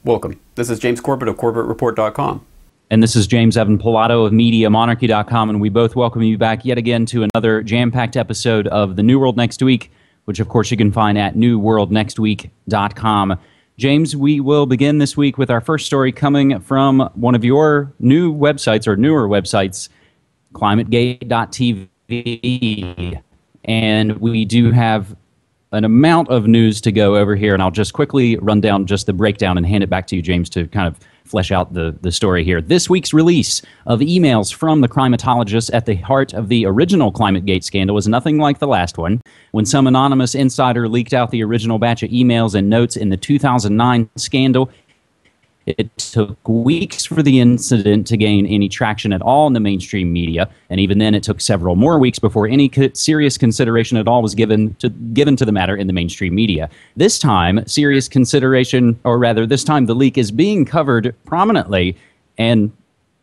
Welcome. This is James Corbett of CorbettReport.com. And this is James Evan Pilato of MediaMonarchy.com, and we both welcome you back yet again to another jam-packed episode of The New World Next Week, which of course you can find at newworldnextweek.com. James, we will begin this week with our first story coming from one of your new websites, or newer websites, Climategate.tv. And we do have an amount of news to go over here, and I'll just quickly run down just the breakdown and hand it back to you, James, to kind of flesh out the story here. This week's release of emails from the climatologists at the heart of the original ClimateGate scandal was nothing like the last one. When some anonymous insider leaked out the original batch of emails and notes in the 2009 scandal, it took weeks for the incident to gain any traction at all in the mainstream media, and even then it took several more weeks before any serious consideration at all was given to the matter in the mainstream media. This time, serious consideration, or rather, this time the leak is being covered prominently and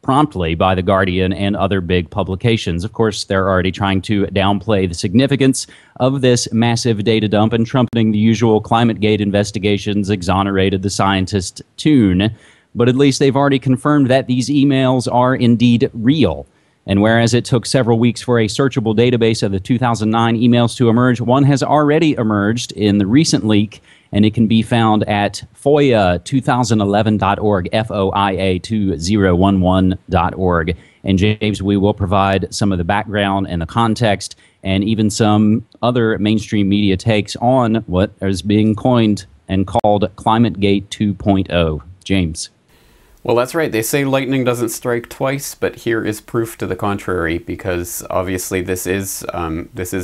promptly by The Guardian and other big publications. Of course, they're already trying to downplay the significance of this massive data dump and trumpeting the usual ClimateGate investigations exonerated the scientist tune. But at least they've already confirmed that these emails are indeed real. And whereas it took several weeks for a searchable database of the 2009 emails to emerge, one has already emerged in the recent leak, and it can be found at FOIA2011.org, FOIA2011.org. And James, we will provide some of the background and the context and even some other mainstream media takes on what is being coined and called Climategate 2.0. James. Well, that's right. They say lightning doesn't strike twice, but here is proof to the contrary, because obviously this is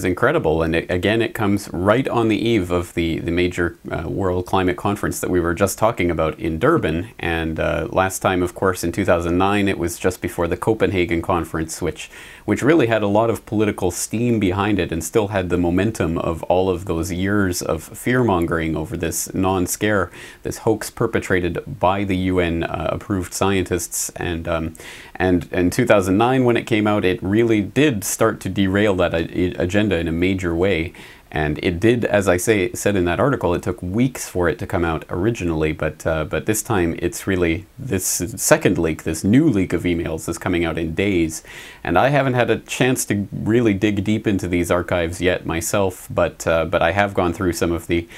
incredible. And it comes right on the eve of the major World Climate Conference that we were just talking about in Durban. And last time, of course, in 2009, it was just before the Copenhagen Conference, which really had a lot of political steam behind it and still had the momentum of all of those years of fear-mongering over this non-scare, this hoax perpetrated by the UN approved scientists. And in 2009, when it came out, it really did start to derail that agenda in a major way. And it did, as I said in that article, it took weeks for it to come out originally, but this time it's really, this second leak, this new leak of emails is coming out in days. And I haven't had a chance to really dig deep into these archives yet myself, but I have gone through some of the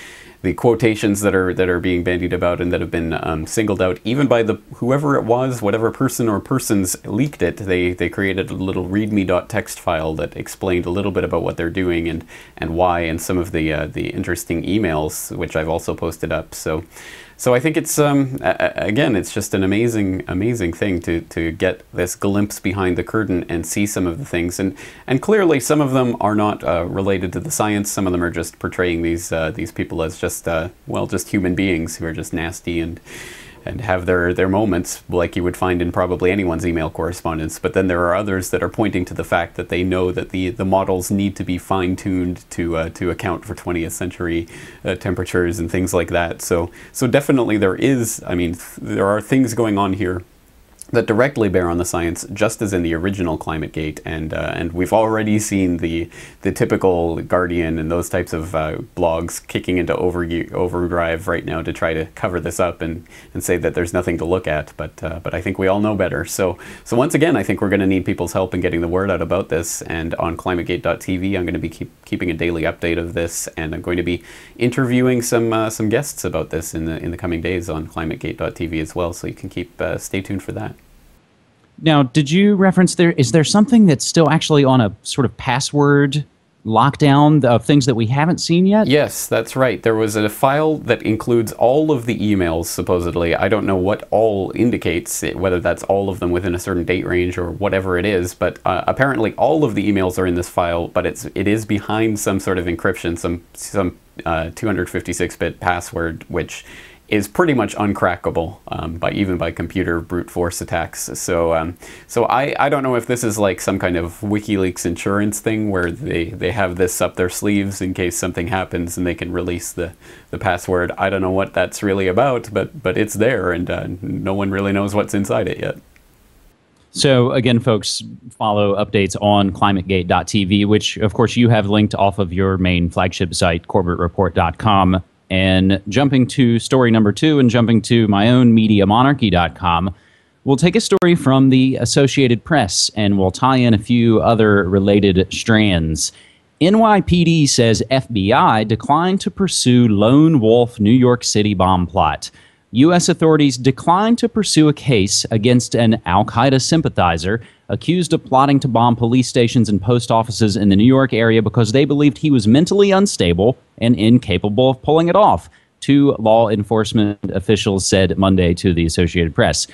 quotations that are being bandied about and that have been singled out, even by whoever it was, whatever person or persons leaked it. They created a little readme.txt file that explained a little bit about what they're doing and why, and some of the interesting emails, which I've also posted up. So I think it's again, it's just an amazing thing to get this glimpse behind the curtain and see some of the things, and clearly some of them are not related to the science. Some of them are just portraying these people as just human beings who are just nasty and have their moments, like you would find in probably anyone's email correspondence. But then there are others that are pointing to the fact that they know that the models need to be fine-tuned to account for 20th century temperatures and things like that. So definitely there are things going on here that directly bear on the science, just as in the original ClimateGate, and we've already seen the typical Guardian and those types of blogs kicking into overdrive right now to try to cover this up and say that there's nothing to look at, but I think we all know better. So once again, I think we're going to need people's help in getting the word out about this, and on Climategate.tv, I'm going to be keeping a daily update of this, and I'm going to be interviewing some guests about this in the coming days on Climategate.tv as well, so you can stay tuned for that. Now, did you reference is there something that's still actually on a sort of password lockdown of things that we haven't seen yet? Yes, that's right. There was a file that includes all of the emails, supposedly. I don't know what all indicates, whether that's all of them within a certain date range or whatever it is, but apparently all of the emails are in this file, but it is behind some sort of encryption, some 256-bit password, which is pretty much uncrackable even by computer brute force attacks. So I don't know if this is like some kind of WikiLeaks insurance thing where they have this up their sleeves in case something happens and they can release the password. I don't know what that's really about, but it's there, and no one really knows what's inside it yet. So again, folks, follow updates on climategate.tv, which of course you have linked off of your main flagship site, CorbettReport.com. And jumping to story number 2 and jumping to my own MediaMonarchy.com, we'll take a story from the Associated Press and we'll tie in a few other related strands. NYPD says FBI declined to pursue lone wolf New York City bomb plot. U.S. authorities declined to pursue a case against an al-Qaeda sympathizer accused of plotting to bomb police stations and post offices in the New York area because they believed he was mentally unstable and incapable of pulling it off, 2 law enforcement officials said Monday to the Associated Press.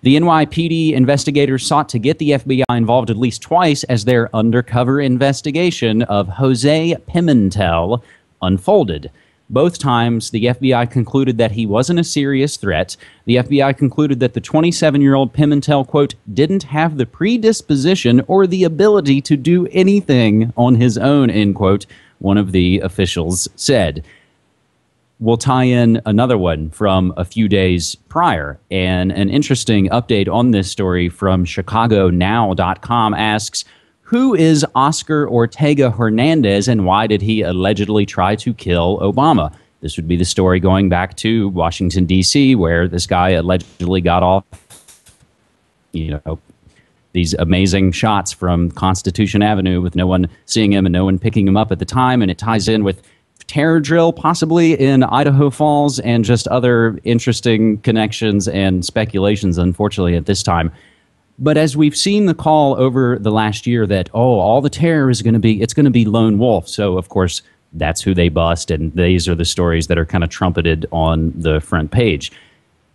The NYPD investigators sought to get the FBI involved at least twice as their undercover investigation of Jose Pimentel unfolded. Both times, the FBI concluded that he wasn't a serious threat. The FBI concluded that the 27-year-old Pimentel, quote, didn't have the predisposition or the ability to do anything on his own, end quote, one of the officials said. We'll tie in another one from a few days prior. And an interesting update on this story from ChicagoNow.com asks, who is Oscar Ortega-Hernandez and why did he allegedly try to kill Obama? This would be the story going back to Washington, D.C., where this guy allegedly got off, these amazing shots from Constitution Avenue with no one seeing him and no one picking him up at the time. And it ties in with terror drill possibly in Idaho Falls and just other interesting connections and speculations, unfortunately, at this time. But as we've seen the call over the last year that, all the terror is going to be lone wolf. So, of course, that's who they bust. And these are the stories that are kind of trumpeted on the front page.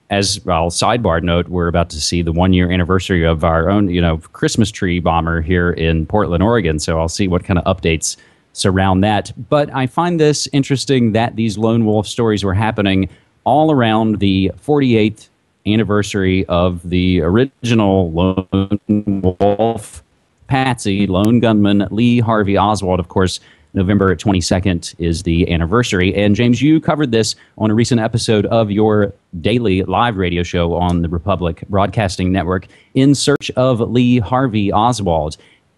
As I'll sidebar note, we're about to see the 1-year anniversary of our own, Christmas tree bomber here in Portland, Oregon. So I'll see what kind of updates surround that. But I find this interesting that these lone wolf stories were happening all around the 48th anniversary of the original lone wolf patsy, lone gunman Lee Harvey Oswald. Of course, November 22nd is the anniversary. And James, you covered this on a recent episode of your daily live radio show on the Republic Broadcasting Network, In Search of Lee Harvey Oswald.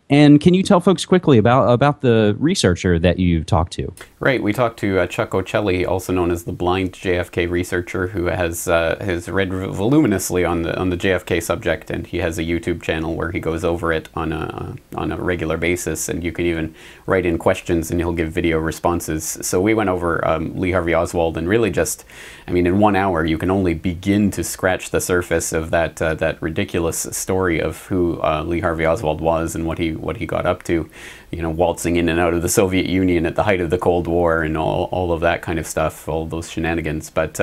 And can you tell folks quickly about the researcher that you talked to? Right, we talked to Chuck Ochelli, also known as the blind JFK researcher, who has read voluminously on the JFK subject, and he has a YouTube channel where he goes over it on a regular basis, and you can even write in questions and he'll give video responses. So we went over Lee Harvey Oswald, and really just, in 1 hour you can only begin to scratch the surface of that ridiculous story of who Lee Harvey Oswald was and what he got up to, waltzing in and out of the Soviet Union at the height of the Cold War and all of that kind of stuff, all those shenanigans. But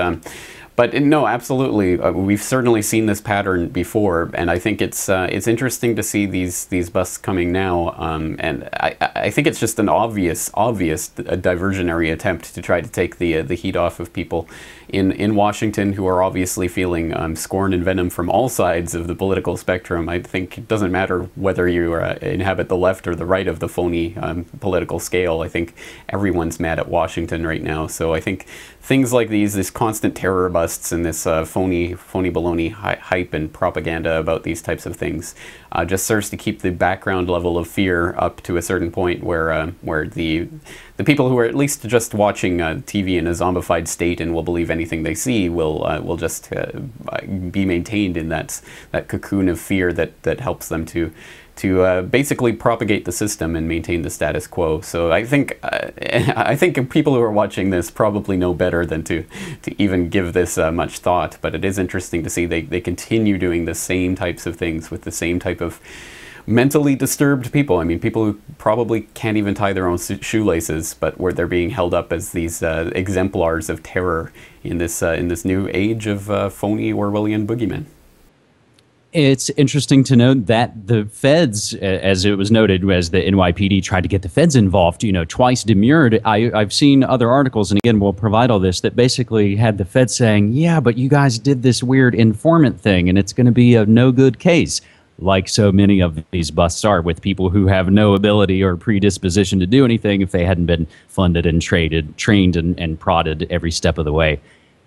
no, absolutely, we've certainly seen this pattern before, and I think it's interesting to see these busts coming now. And I think it's just an obvious diversionary attempt to try to take the heat off of people in Washington who are obviously feeling scorn and venom from all sides of the political spectrum. I think it doesn't matter whether you inhabit the left or the right of the phony political scale. I think everyone's mad at Washington right now. So I think things like this constant terror busts and this phony baloney hype and propaganda about these types of things just serves to keep the background level of fear up to a certain point where the people who are at least just watching TV in a zombified state and will believe anything they see will just be maintained in that cocoon of fear that helps them to basically propagate the system and maintain the status quo. So I think people who are watching this probably know better than to even give this much thought. But it is interesting to see they continue doing the same types of things with the same type of mentally disturbed people. People who probably can't even tie their own shoelaces, but where they're being held up as these exemplars of terror in this new age of phony Orwellian boogeymen. It's interesting to note that the feds, as it was noted, as the NYPD tried to get the feds involved, twice demurred. I've seen other articles, and again, we'll provide all this, that basically had the feds saying, yeah, but you guys did this weird informant thing, and it's going to be a no good case, like so many of these busts are, with people who have no ability or predisposition to do anything if they hadn't been funded and trained and prodded every step of the way.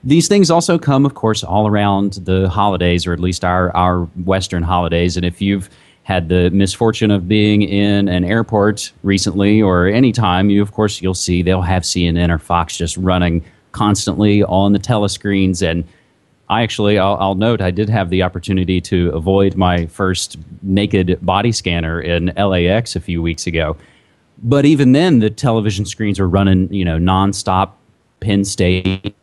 These things also come, of course, all around the holidays, or at least our Western holidays. And if you've had the misfortune of being in an airport recently or any time, you'll see they'll have CNN or Fox just running constantly on the telescreens. And I'll note, I did have the opportunity to avoid my first naked body scanner in LAX a few weeks ago. But even then, the television screens were running, nonstop Penn State,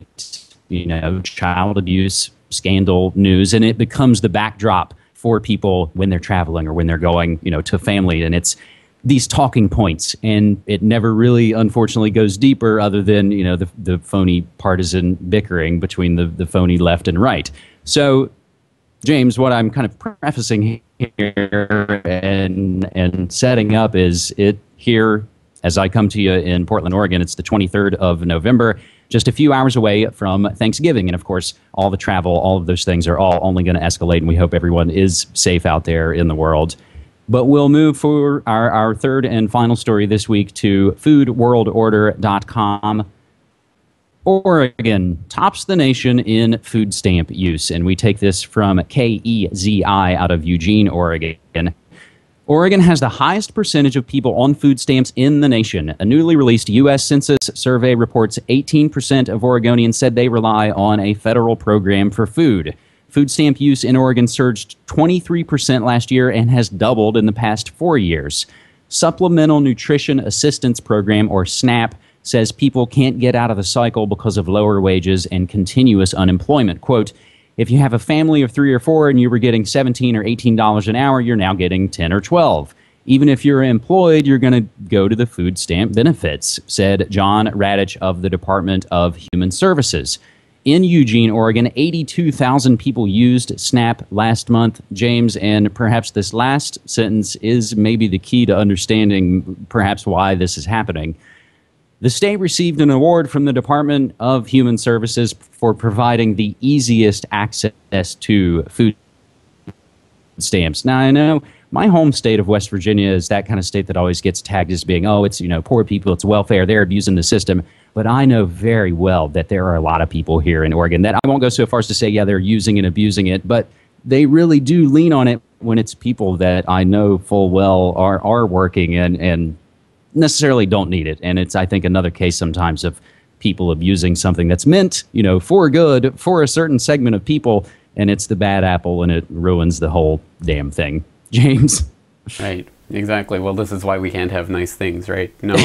child abuse scandal news, and it becomes the backdrop for people when they're traveling or when they're going, to family. And it's these talking points, and it never really, unfortunately, goes deeper other than, the phony partisan bickering between the phony left and right. So, James, what I'm kind of prefacing here and setting up is it here, as I come to you in Portland, Oregon, it's the 23rd of November, just a few hours away from Thanksgiving. And of course, all the travel, all of those things are all only going to escalate, and we hope everyone is safe out there in the world. But we'll move for our third and final story this week to foodworldorder.com. Oregon tops the nation in food stamp use, and we take this from KEZI out of Eugene, Oregon. Oregon has the highest percentage of people on food stamps in the nation. A newly released U.S. Census survey reports 18% of Oregonians said they rely on a federal program for food. Food stamp use in Oregon surged 23% last year and has doubled in the past 4 years. Supplemental Nutrition Assistance Program, or SNAP, says people can't get out of the cycle because of lower wages and continuous unemployment. Quote, if you have a family of 3 or 4 and you were getting $17 or $18 an hour, you're now getting 10 or 12. Even if you're employed, you're going to go to the food stamp benefits, said John Radich of the Department of Human Services. In Eugene, Oregon, 82,000 people used SNAP last month, James, and perhaps this last sentence is maybe the key to understanding perhaps why this is happening. The state received an award from the Department of Human Services for providing the easiest access to food stamps. Now, I know my home state of West Virginia is that kind of state that always gets tagged as being, oh, it's, poor people, it's welfare, they're abusing the system. But I know very well that there are a lot of people here in Oregon that I won't go so far as to say, yeah, they're using and abusing it, but they really do lean on it when it's people that I know full well are working and necessarily don't need it. And it's, I think, another case sometimes of people abusing something that's meant, for good for a certain segment of people, and it's the bad apple and it ruins the whole damn thing. James? Right. Exactly. Well, this is why we can't have nice things, right? No.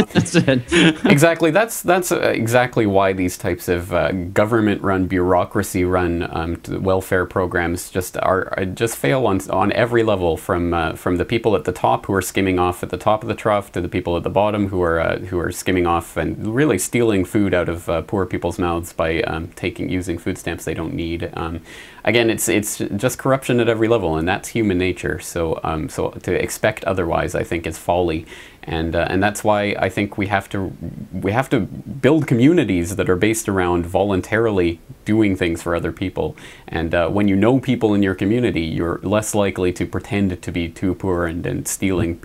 That's it. Exactly. That's exactly why these types of government-run, bureaucracy-run welfare programs just fail on every level, from the people at the top who are skimming off at the top of the trough to the people at the bottom who are skimming off and really stealing food out of poor people's mouths by using food stamps they don't need. Again, it's just corruption at every level, and that's human nature. So to expect otherwise, I think, is folly, and that's why I think we have to build communities that are based around voluntarily doing things for other people. And when you know people in your community, you're less likely to pretend to be too poor and stealing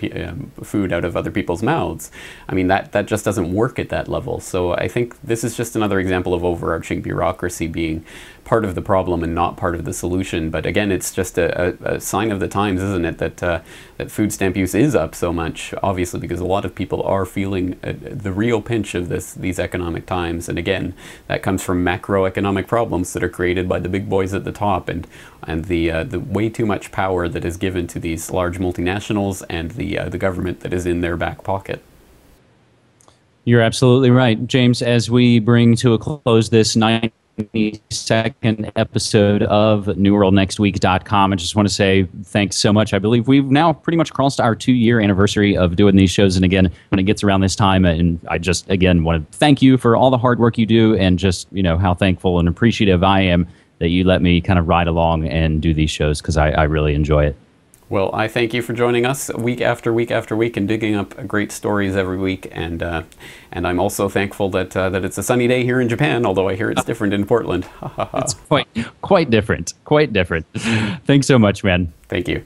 food out of other people's mouths. I mean, that just doesn't work at that level. So I think this is just another example of overarching bureaucracy being part of the problem and not part of the solution. But again, it's just a sign of the times, isn't it, that food stamp use is up so much, obviously, because a lot of people are feeling the real pinch of these economic times. And again, that comes from macroeconomic problems that are created by the big boys at the top, and the way too much power that is given to these large multinationals and the government that is in their back pocket. You're absolutely right, James. As we bring to a close this 92nd episode of NewWorldNextWeek.com, I just want to say thanks so much. I believe we've now pretty much crossed our 2-year anniversary of doing these shows. And again, when it gets around this time, and I just, again, want to thank you for all the hard work you do, and just, how thankful and appreciative I am that you let me kind of ride along and do these shows, because I really enjoy it. Well, I thank you for joining us week after week after week and digging up great stories every week. And I'm also thankful that it's a sunny day here in Japan, although I hear it's different in Portland. It's quite different. Quite different. Thanks so much, man. Thank you.